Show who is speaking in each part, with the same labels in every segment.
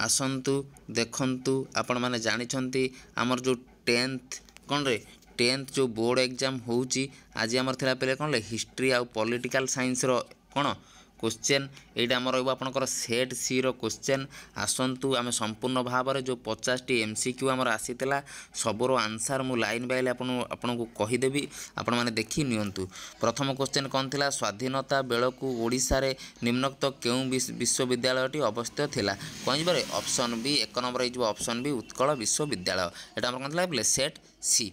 Speaker 1: आसतु देखु आपण मैंने जानी आमर जो 10th कौन रे 10th जो बोर्ड एग्जाम होची आज आमर थिला पे कौन हिस्ट्री आउ पॉलिटिकल साइंस रो कौन क्वेश्चन एटा आम रहा सेट सी रो क्वेश्चन आसतु आम संपूर्ण भाव में जो 50टी MCQ आमर आसीला सबूर आंसर मु लाइन बाय आपन को कहीदेवी आपण मैंने देखी नियंतु। प्रथम क्वेश्चन कौन थिला स्वाधीनता बेलू ओडिशा रे निम्नोक्त केउ विश्वविद्यालयटी अवस्थित थिला कौन बारे ऑप्शन बी 1 नंबर हो ऑप्शन बी उत्कल विश्वविद्यालय एटा आम कौन थिला सेट सी।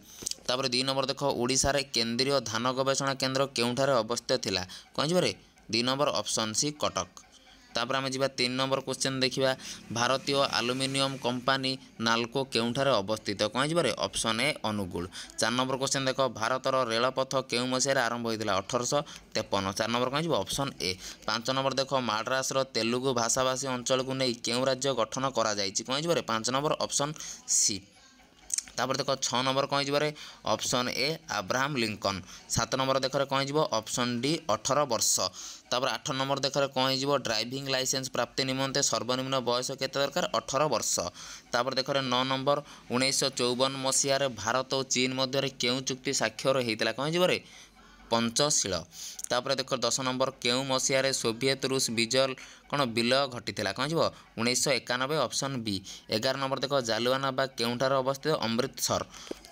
Speaker 1: तापर 2 नंबर देख ओडिशा रे केंद्रीय धान गवेषणा केन्द्र केउठारे अवस्थित थिला कौन बारे 2 नंबर ऑप्शन सी कटक। तापर आम जा 3 नंबर क्वेश्चन देखा भारतीय आलुमिनियम कंपानी नाल्को केउठारे अवस्थित कौन बारे option A Angul. 4 number question देख भारतर रेलपथ केउ मसीह आरंभ होता 1853 4 नंबर कौन ऑप्शन ए। 5 नंबर देख माड्रास तेलुगु भाषाभाषी अंचल को नहीं केउ राज्य गठन करा जायछि कौन बारे 5 नंबर ऑप्शन सी। तापर देख 6 नंबर कौन बारे ऑप्शन ए अब्राहम लिंकन। 7 नंबर देख कौन ऑप्शन डी 18 वर्ष। तापर 8 नंबर देख कौन ड्राइविंग लाइसेंस प्राप्ति निमंते सर्वनिम्न बयस केते दरकार 18 वर्ष। तापर देख 9 नंबर 1954 मसीह भारत और चीन मध्य केउ चुक्ति स्वाक्षर होता कौन बारे पंचशील। तापर देख 10 नंबर केउ मसीह सोवियत रूस विजय कौन विलय घटी कौन 1991 ऑप्शन बी। 11 नंबर देख जालियाना बाग केउठार अवस्थित अमृतसर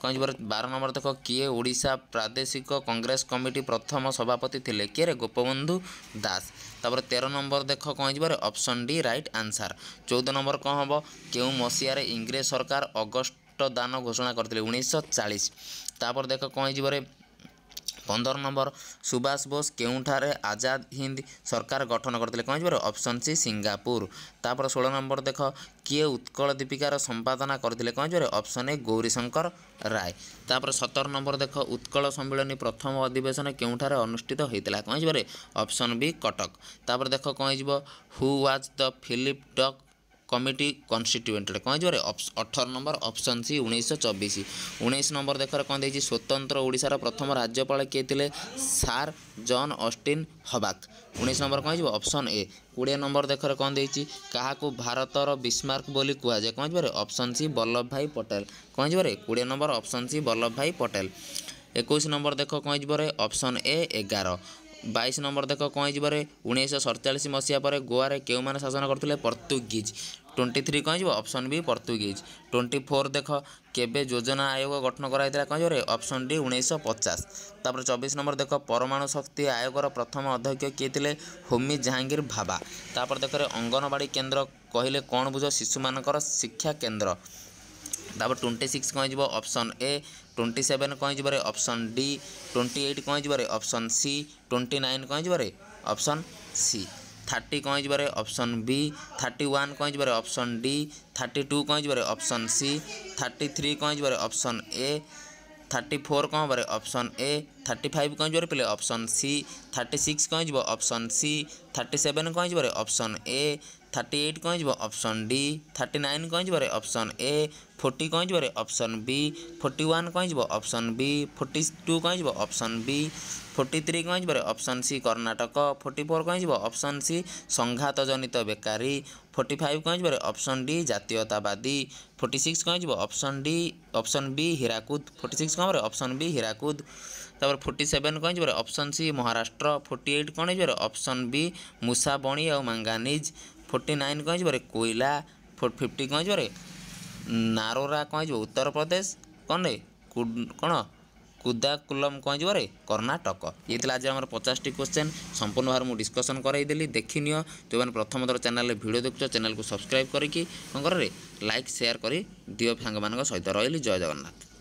Speaker 1: कौन 12 नंबर देख किए ओडिशा प्रादेशिक कांग्रेस कमिटी प्रथम सभापति थिले किए रे गोपबंधु दास। तापर 13 नंबर देख कौन बारे option D right answer. 14 number कौन हम केउ मसीह इंग्रेज सरकार अगस्ट दान घोषणा करते 1940। तापर देख कौन बारे 15 नंबर सुभाष बोस केउठारे आजाद हिंद सरकार गठन करते कौन बारे ऑप्शन सी सिंगापुर। तापर 16 नंबर देख किए उत्कल दीपिकार संपादना करते कौन बारे ऑप्शन ए गौरीशंकर राय। तापर 17 नंबर देख उत्कल सम्मिलनी प्रथम अधिवेशन केउठारे अनुष्ठित होता कौन बारे ऑप्शन बी कटक। तापर देख कौन who was the Philip Duck committee constituted कौन बारे 18 नंबर ऑप्शन सी 1924। 19 नंबर देख कौन देखिए स्वतंत्र ओडिशार प्रथम राज्यपाल किए थे सार जॉन ऑस्टिन हबाक 19 नंबर कौन ऑप्शन ए। 20 नंबर देख कौन देखिए क्या भारतर बिस्मार्क बोली कहुए कौन बारे ऑप्शन सी वल्लभ भाई पटेल कौन बारे 20 नंबर ऑप्शन सी वल्लभ भाई पटेल। 21 नंबर देख कौन बारे ऑप्शन ए 11। 22 नंबर देख कौन बारे 1947 मसीहा पर गोवा रे केउ माने शासन करथिले पोर्तुगीज 23 कौन ऑप्शन बी पोर्तुगीज। 24 देख केबे योजना आयोग गठन कराइला कौन बारे ऑप्शन डी 1950। तापर 24 नंबर देख परमाणु शक्ति आयोगर प्रथम अध्यक्ष किए थे होमी जहांगीर भाभा। तापर देख अंगनवाड़ी केन्द्र कहले कौन बुझ शिशु मानकर शिक्षा केन्द्र। तापर 26 कौन ऑप्शन ए। 27 कौन बारे ऑप्शन डी। 28 कौन बारे ऑप्शन सी। 29 कौन बारे ऑप्शन सी। 30 कौन बारे ऑप्शन बी। 31 कौन बारे ऑप्शन डी। 32 कौन बारे ऑप्शन सी। 33 कौन बारे ऑप्शन ए। 34 कौन बारे ऑप्शन ए। 35 कौन बारे पहले ऑप्शन सी। 36 कौन ऑप्शन सी। 37 कौन बारे ऑप्शन ए। 38 कौन ऑप्शन डी। 39 कौन बारे ऑप्शन ए। 40 कौन बारे ऑप्शन बी। 41 कौन ऑप्शन बी। 42 कौन ऑप्शन बी। 43 कौन बारे ऑप्शन सी कर्णाटक। 44 कौन ऑप्शन सी संघात जनित बेकारी। 45 कौन बारे ऑप्शन डी जातीयतावादी। 46 कौन option D option B Hirakud 46 कौन बारे ऑप्शन बी हीराकुद। तापर 47 कौन बारे ऑप्शन सी महाराष्ट्र। 48 कौन बारे ऑप्शन बी मूसाबणी और मांगानीज। 49 कौन बारे कोयला। 50 कौन बारे नारोरा कौन उत्तर प्रदेश कौन रे कौन कुदाकुलम कौन बारे कर्णाटक। ये आज आम 50टी क्वेश्चन संपूर्ण भाव मुझे डिस्कसन कराइदेली देखी नियो। जो मैंने प्रथम थर चैनल वीडियो देखुच चैनल को सब्सक्राइब करी कौन करे लाइक शेयर कर दियो सांग मान सहित रही। जय जगन्नाथ।